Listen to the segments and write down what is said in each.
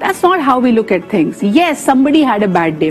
That's not how we look at things. Yes, somebody had a bad day.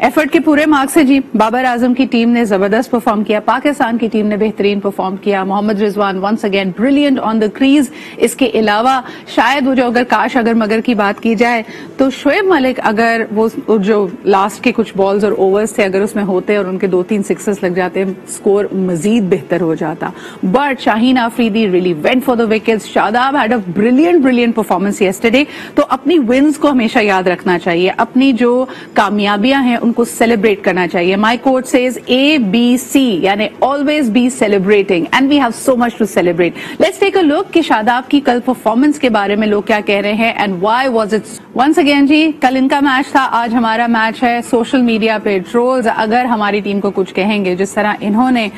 Effort کے پورے marks ہے جی. بابر اعظم کی team نے زبردست پرفارم کیا, پاکستان کی ٹیم نے بہترین پرفارم کیا, محمد رضوان ونس اگین بریلینٹ آن دا کریز. اس کے علاوہ شاید وہ جو اگر کاش اگر مگر کی بات کی جائے تو شعیب ملک اگر وہ جو لاسٹ کے کچھ بالز اور اوورز تھے اگر اس میں ہوتے اور ان کے 2-3 سکسز لگ جاتے اسکور مزید بہتر ہو جاتا. But Shaheen Afridi really went for the wickets. Shadab had a brilliant performance yesterday. تو اپنی ونز کو ہمیشہ یاد رکھنا چاہیے, اپنی جو کامیابیاں ہیں ان کو سیلیبریٹ کرنا چاہیے. مائی کوٹ سیز ABC یعنی always be celebrating and we have so much to celebrate. Let's take a look کہ شاداب کی کل پرفارمنس کے بارے میں لوگ کیا کہہ رہے ہیں and why was it. once again جی, کل ان کا میچ تھا, آج ہمارا میچ ہے. سوشل میڈیا پہ ٹرولز اگر ہماری ٹیم کو کچھ کہیں گے جس طرح انہوں نے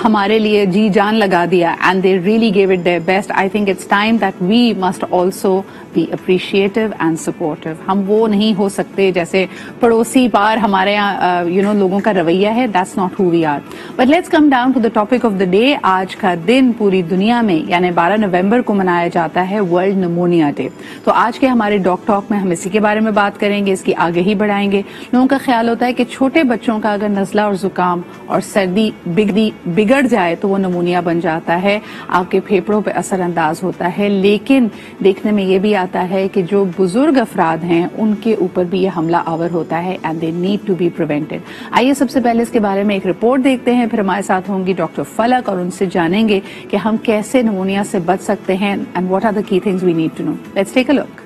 ہمارے لیے جی جان لگا دیا and they really gave it their best, I think it's time that we must also be appreciative and supportive. ہم وہ نہیں ہو سکتے جیسے پڑوسی پار ہمارے یہاں لوگوں کا رویہ ہے. That's not who we are. But let's come down to the topic of the day. آج کا دن پوری دنیا میں یعنی 12 نومبر کو منایا جاتا ہے ورلڈ نمونیا ڈے. تو آج کے ہمارے ڈاک ٹاک میں ہم اسی کے بارے میں بات کریں گے, اس کی آگہی بڑھائیں گے. لوگوں کا خیال ہوتا ہے کہ چھوٹے بچوں کا اگر نزلہ اور زکام اور سردی بگڑ جائے تو وہ نمونیا بن جاتا ہے, آپ کے پھیپھڑوں پہ اثر انداز ہوتا ہے. لیکن دیکھنے میں یہ بھی آتا ہے کہ جو بزرگ افراد ہیں ان کے اوپر بھی یہ حملہ آور ہوتا ہے and they need to be prevented. آئیے سب سے پہلے اس کے بارے میں ایک رپورٹ دیکھتے ہیں, پھر ہمارے ساتھ ہوں گی ڈاکٹر فلک اور ان سے جانیں گے کہ ہم کیسے نمونیا سے بچ سکتے ہیں and what are the key things we need to know. Let's take a look.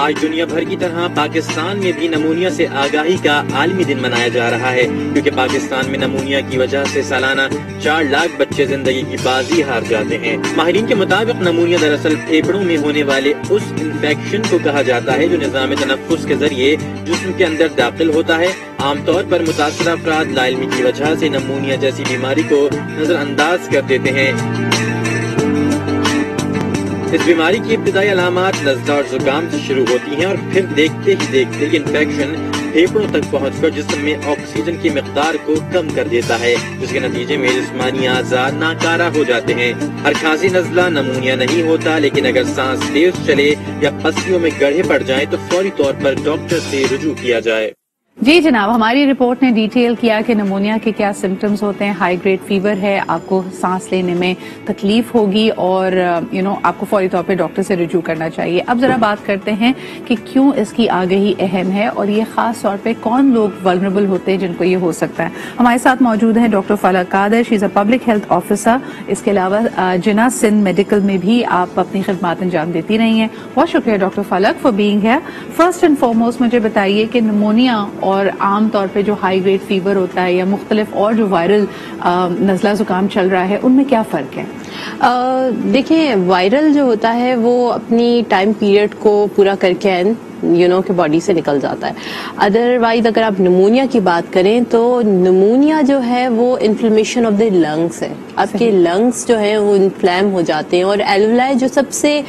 آج دنیا بھر کی طرح پاکستان میں بھی نمونیا سے آگاہی کا عالمی دن منایا جا رہا ہے, کیونکہ پاکستان میں نمونیا کی وجہ سے سالانہ 4 لاکھ بچے زندگی کی بازی ہار جاتے ہیں. ماہرین کے مطابق نمونیا دراصل پھیپھڑوں میں ہونے والے اس انفیکشن کو کہا جاتا ہے جو نظام تنفس کے ذریعے جسم کے اندر داخل ہوتا ہے. عام طور پر متاثرہ افراد لا علمی کی وجہ سے نمونیا جیسی بیماری کو نظر انداز کر دیتے ہیں. اس بیماری کی ابتدائی علامات نزلہ اور زکام سے شروع ہوتی ہیں اور پھر دیکھتے ہی دیکھتے یہ انفیکشن پھیپھڑوں تک پہنچ کر جسم میں آکسیجن کی مقدار کو کم کر دیتا ہے, جس کے نتیجے میں جسمانی اعضاء ناکارہ ہو جاتے ہیں. ہر کھانسی نزلہ نمونیا نہیں ہوتا, لیکن اگر سانس تیز چلے یا پسلیوں میں گڑھے پڑ جائیں تو فوری طور پر ڈاکٹر سے رجوع کیا جائے. جی جناب, ہماری رپورٹ نے ڈیٹیل کیا کہ نمونیا کے کیا سمٹمز ہوتے ہیں. ہائی گریڈ فیور ہے, آپ کو سانس لینے میں تکلیف ہوگی اور آپ کو فوری طور پہ ڈاکٹر سے رجوع کرنا چاہیے. اب ذرا بات کرتے ہیں کہ کیوں اس کی آگہی اہم ہے اور یہ خاص طور پہ کون لوگ ولنریبل ہوتے ہیں جن کو یہ ہو سکتا ہے. ہمارے ساتھ موجود ہیں doctor Falak Qadir, she is a public health officer. اس کے علاوہ جنا سندھ میڈیکل میں بھی آپ اپنی خدمات انجام دیتی رہی ہیں. بہت شکریہ doctor Falak for being here. First and foremost مجھے بتائیے کہ نمونیا اور عام طور پہ جو ہائی گریڈ فیور ہوتا ہے یا مختلف اور جو وائرل نزلہ زکام چل رہا ہے ان میں کیا فرق ہے؟ دیکھیں, وائرل جو ہوتا ہے وہ اپنی ٹائم پیریڈ کو پورا کر کے کہ باڈی سے نکل جاتا ہے. ادروائز اگر آپ نمونیا کی بات کریں تو نمونیا جو ہے وہ انفلیمیشن آف دی لنگس ہے. آپ کے لنگس جو ہیں وہ انفلیم ہو جاتے ہیں اور ایلولائی جو سب سے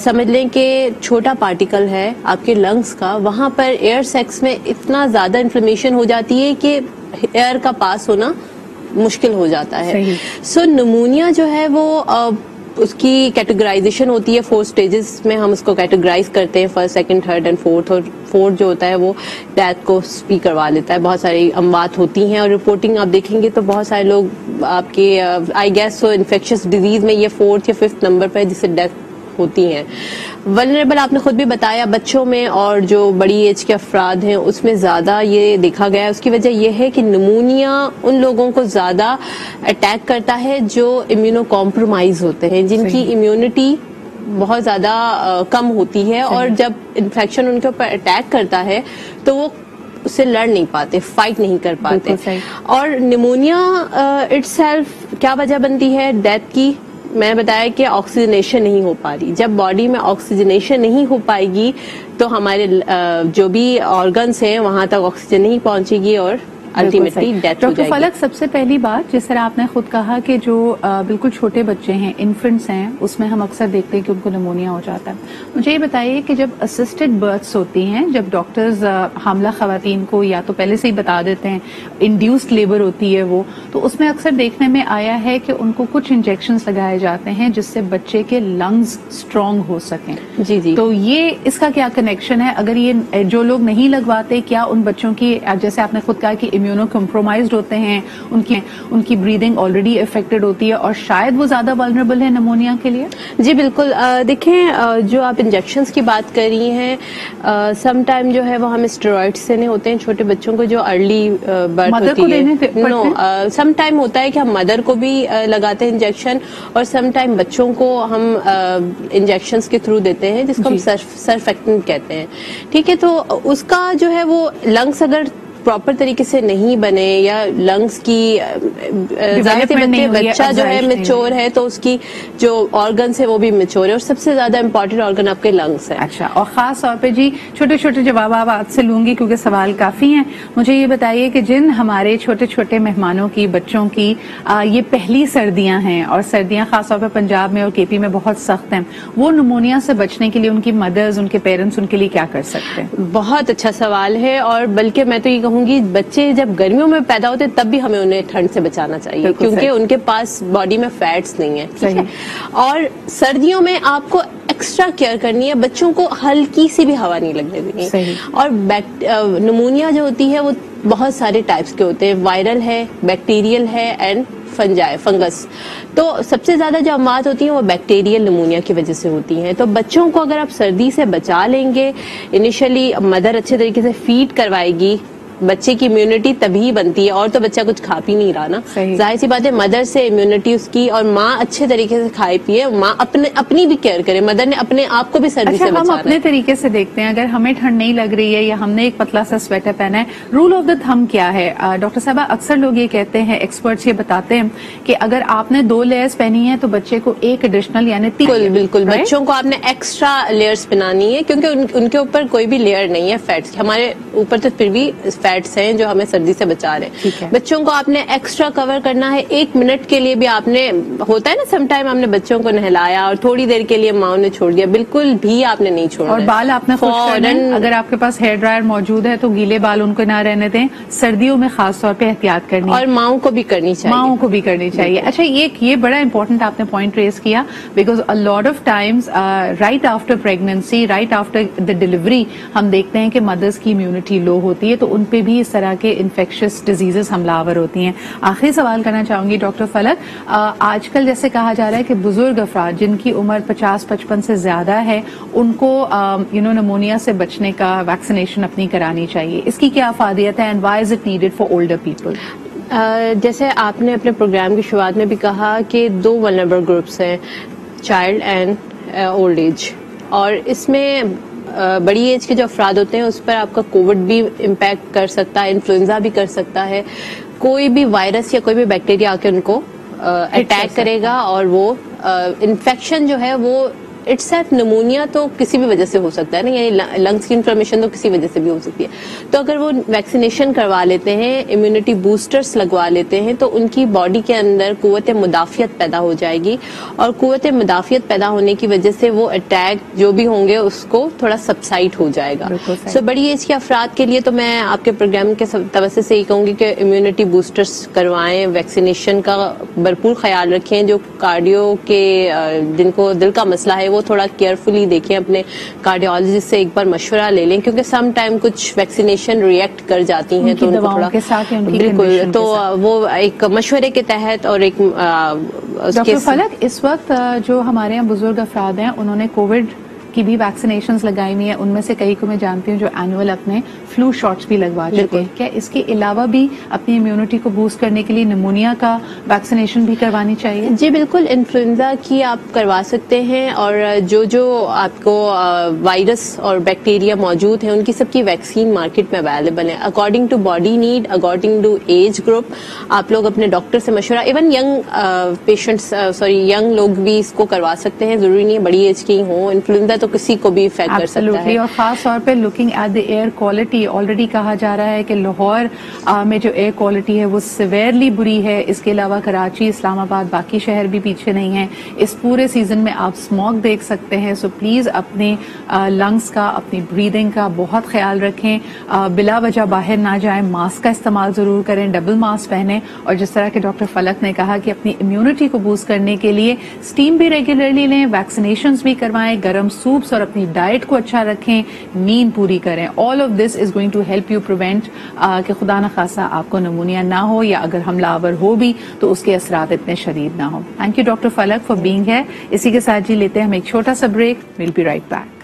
سمجھ لیں کہ چھوٹا پارٹیکل ہے آپ کے لنگس کا, وہاں پر ایئر سیکس میں اتنا زیادہ انفلیمیشن ہو جاتی ہے کہ ایئر کا پاس ہونا مشکل ہو جاتا ہے. سو نمونیا جو ہے وہ اس کی کیٹیگرائزیشن ہوتی ہے 4 سٹیجز میں, ہم اس کو کیٹیگرائز کرتے ہیں, 1st, 2nd, 3rd and 4th. اور 4th جو ہوتا ہے وہ ڈیتھ کو سپیک کروا لیتا ہے. بہت ساری اموات ہوتی ہیں اور رپورٹنگ آپ دیکھیں گے تو بہت سارے لوگ آپ کے I guess so infectious disease میں یہ 4th یا 5th نمبر پہ جس سے ڈیتھ ہوتی ہیں. ولنریبل آپ نے خود بھی بتایا, بچوں میں اور جو بڑی ایج کے افراد ہیں اس میں زیادہ یہ دیکھا گیا ہے. اس کی وجہ یہ ہے کہ نمونیا ان لوگوں کو زیادہ اٹیک کرتا ہے جو امیونو کمپرومائز ہوتے ہیں, جن کی امیونٹی بہت زیادہ کم ہوتی ہے, اور جب انفیکشن ان کے اوپر اٹیک کرتا ہے تو وہ اس سے لڑ نہیں پاتے, فائٹ نہیں کر پاتے. اور نمونیا اٹ سیلف کیا وجہ بنتی ہے ڈیتھ کی؟ میں نے بتایا کہ آکسیجنیشن نہیں ہو پا رہی. جب باڈی میں آکسیجنیشن نہیں ہو پائے گی تو ہمارے جو بھی آرگنس ہیں وہاں تک آکسیجن نہیں پہنچے گی اور الٹیمیٹلی ڈیتھ ہو جائے گی. ڈاکٹر فلک، سب سے پہلی بات جس طرح آپ نے خود کہا کہ جو بالکل چھوٹے بچے ہیں، انفنٹس ہیں، اس میں ہم اکثر دیکھتے ہیں کہ ان کو نمونیا ہو جاتا ہے. مجھے یہ بتائیے کہ جب اسسٹڈ برتھس ہوتی ہیں، جب ڈاکٹرز حاملہ خواتین کو یا تو پہلے سے ہی بتا دیتے ہیں انڈیوسڈ لیبر ہوتی ہے وہ، تو اس میں اکثر دیکھنے میں آیا ہے کہ ان کو کچھ انجیکشنز لگائے جاتے ہیں جس سے بچے کے لنگز اسٹرانگ ہو سکیں. جی جی. تو یہ اس کا کیا کنیکشن ہے؟ اگر یہ جو لوگ نہیں لگواتے، کیا ان بچوں کی، جیسے آپ نے خود کہا کہ امیونو کمپرومائزڈ ہوتے ہیں، ان کی بریدنگ آلریڈی افیکٹڈ ہوتی ہے اور شاید وہ زیادہ والنریبل ہے نمونیا کے لیے؟ جی بالکل. دیکھیں، جو آپ انجیکشنز کی بات کر رہی ہیں، سم ٹائم جو ہے وہ ہمیں اسٹیرائڈس دینے ہوتے ہیں چھوٹے بچوں کو جو ارلی برتھ ہوتی ہے. نو، سم ٹائم ہوتا ہے کہ ہم مدر کو بھی لگاتے ہیں انجیکشن، اور سم ٹائم بچوں کو ہم انجیکشنز کے تھرو دیتے ہیں، جس کو ہم سرفیکٹنٹ کہتے ہیں. ٹھیک ہے. تو اس کا جو ہے وہ لنگس اگر پراپر طریقے سے نہیں بنے یا لنگس کی بچہ جو ہے میچور ہے تو اس کی جو آرگنس ہے وہ بھی میچور ہے، اور سب سے زیادہ امپورٹنٹ آرگن آپ کے لنگس ہے. اچھا، اور خاص طور پہ جی چھوٹے چھوٹے جواب آپ سے لوں گی کیونکہ سوال کافی ہیں. مجھے یہ بتائیے کہ جن ہمارے چھوٹے چھوٹے مہمانوں کی، بچوں کی یہ پہلی سردیاں ہیں، اور سردیاں خاص طور پہ پنجاب میں اور کے پی میں بہت سخت ہیں، وہ نمونیا سے بچنے کے لیے ان کی مدرز، ان کے پیرنٹس ان کے لیے کیا کر سکتے ہیں؟ بہت اچھا سوال ہے، اور بلکہ میں تو یہ کہوں گی بچے جب گرمیوں میں پیدا ہوتے تب بھی ہمیں انہیں ٹھنڈ سے بچانا چاہیے، کیونکہ ان کے پاس باڈی میں فیٹس نہیں ہے. اور سردیوں میں آپ کو ایکسٹرا کیئر کرنی ہے، بچوں کو ہلکی سی بھی ہوا نہیں لگنے دینی. اور نمونیا جو ہوتی ہے وہ بہت سارے ٹائپس کے ہوتے ہیں، وائرل ہے، بیکٹیریل ہے اینڈ فنگس. تو سب سے زیادہ جو اموات ہوتی ہیں وہ بیکٹیریل نمونیا کی وجہ سے ہوتی ہیں. تو بچوں کو اگر آپ سردی سے بچا لیں گے، انیشلی مدر اچھے طریقے سے فیڈ کروائے گی، بچے کی امیونٹی تبھی بنتی ہے، اور تو بچہ کچھ کھا پی نہیں رہا نا، ظاہر سی بات ہے مدر سے امیونٹی اس کی، اور ماں اچھے طریقے سے کھائے پیے، ماں اپنی بھی کیئر کرے، مدر نے اپنے آپ کو بھی سردی سے بچانا ہے. ہم اپنے طریقے سے دیکھتے ہیں، اگر ہمیں ٹھنڈ نہیں لگ رہی ہے یا ہم نے ایک پتلا سا سویٹر پہنا ہے، رول آف دا تھم کیا ہے؟ ڈاکٹر صاحبہ، اکثر لوگ یہ کہتے ہیں، ایکسپرٹس یہ بتاتے ہیں کہ اگر آپ نے 2 لیئرز پہنی ہیں تو بچے کو ایک ایڈیشنل یعنی 3. بالکل بچوں کو آپ نے ایکسٹرا لیئرز پہنانی ہے، کیونکہ ان کے اوپر کوئی بھی لیئر نہیں ہے فیٹس. ہمارے اوپر تو پھر بھی فیٹس ہیں جو ہمیں سردی سے بچا رہے ہیں. بچوں کو آپ نے ایکسٹرا کور کرنا ہے. 1 منٹ کے لیے بھی آپ نے، ہوتا ہے نا سم ٹائم ہم نے بچوں کو نہلایا اور تھوڑی دیر کے لیے ماں نے چھوڑ دیا، بالکل بھی آپ نے نہیں چھوڑنا. اور بال آپ نے اگر آپ کے پاس ہیئر ڈرائر موجود ہے تو گیلے بال ان کو نہ رہنے دیں. سردیوں میں خاص طور پہ احتیاط کرنی، اور ماؤں کو بھی کرنی چاہیے. اچھا، یہ بڑا امپورٹنٹ آپ نے پوائنٹ ریز کیا، because a lot of Times right after pregnancy, right after the delivery ہم دیکھتے ہیں کہ مدرس کی امیونٹی لو ہوتی ہے، تو ان پہ بھی اس طرح کے انفیکشس ڈیزیزز حملہ آور ہوتی ہیں. آخری سوال کرنا چاہوں گی ڈاکٹر فلک، آج کل جیسے کہا جا رہا ہے کہ بزرگ افراد جن کی عمر 50-55 سے زیادہ ہے ان کو نمونیا سے بچنے کا ویکسینیشن اپنی کرانی چاہیے، اس کی کیا افادیت ہے and why is it needed for older people? جیسے آپ نے اپنے پروگرام کی شروعات میں بھی کہا کہ 2 ولنریبل گروپس ہیں، چائلڈ اینڈ اولڈ ایج، اور اس میں بڑی ایج کے جو افراد ہوتے ہیں اس پر آپ کا کووڈ بھی امپیکٹ کر سکتا ہے، انفلوئنزا بھی کر سکتا ہے، کوئی بھی وائرس یا کوئی بھی بیکٹیریا آ کے ان کو اٹیک کرے گا، اور وہ انفیکشن جو ہے وہ اٹ سیلف نمونیا تو کسی بھی وجہ سے ہو سکتا ہے نا، یعنی لنگس کی انفلمیشن تو کسی وجہ سے بھی ہو سکتی ہے. تو اگر وہ ویکسینیشن کروا لیتے ہیں، امیونٹی بوسٹرز لگوا لیتے ہیں، تو ان کی باڈی کے اندر قوت مدافعت پیدا ہو جائے گی، اور قوت مدافعت پیدا ہونے کی وجہ سے وہ اٹیک جو بھی ہوں گے اس کو تھوڑا سبسائڈ ہو جائے گا. سو بڑی ایج کے افراد کے لیے تو میں آپ کے پروگرام کے توسط سے یہ کہوں گی کہ امیونٹی بوسٹرز کروائیں، ویکسینیشن کا بھرپور خیال رکھیں. جو کارڈیو کے جن کو دل کا مسئلہ ہے وہ تھوڑا کیئرفلی دیکھیں، اپنے کارڈیولوجسٹ سے ایک بار مشورہ لے لیں، کیونکہ سم ٹائم کچھ ویکسینیشن ریئیکٹ کر جاتی ہیں، تو ان کو تھوڑا بالکل، تو وہ ایک مشورے کے تحت اور ایک ڈاکٹر فلک، اس وقت جو ہمارے یہاں بزرگ افراد ہیں انہوں نے کووڈ کی بھی ویکسینیشنز لگائی ہوئی ہیں، ان میں سے کئی کو میں جانتی ہوں جو اینوئل اپنے فلو شاٹس بھی لگوا چکے ہیں. کیا اس کے علاوہ بھی اپنی امیونٹی کو بوسٹ کرنے کے لیے نمونیا کا ویکسینیشن بھی کروانی چاہیے؟ جی بالکل، انفلوئنزا کی آپ کروا سکتے ہیں، اور جو آپ کو وائرس اور بیکٹیریا موجود ہیں ان کی سب کی ویکسین مارکیٹ میں اویلیبل ہے. According to body need, according to age group آپ لوگ اپنے ڈاکٹر سے مشورہ، ایون ینگ پیشنٹس ینگ لوگ بھی اس کو کروا سکتے ہیں، ضروری نہیں ہے بڑی ایج کے ہی ہوں. انفلوئنزا تو تو کسی کو بھی افیکٹ کر سکتا ہے. اور خاص طور پہ looking at the air quality, already کہا جا رہا ہے کہ لاہور میں جو ایئر کوالٹی ہے وہ سیویئرلی بری ہے. اس کے علاوہ کراچی، اسلام آباد، باقی شہر بھی پیچھے نہیں ہیں. اس پورے سیزن میں آپ اسموگ دیکھ سکتے ہیں. سو پلیز اپنے لنگس کا، اپنی بریدنگ کا بہت خیال رکھیں. بلا وجہ باہر نہ جائیں، ماسک کا استعمال ضرور کریں، ڈبل ماسک پہنیں. اور جس طرح کہ ڈاکٹر فلک نے کہا کہ اپنی امیونٹی کو بوسٹ کرنے کے لیے اسٹیم بھی ریگولرلی لیں، ویکسینیشنز بھی کروائیں، گرم سوپس اور اپنی ڈائٹ کو اچھا رکھیں، نیند پوری کریں. All of this is going to help you prevent کہ خدا نخواستہ آپ کو نمونیا نہ ہو، یا اگر حملہ آور ہو بھی تو اس کے اثرات اتنے شدید نہ ہوں. Thank you doctor Falak for being here. اسی کے ساتھ جی لیتے ہیں ہم ایک چھوٹا سا break. We'll be right back.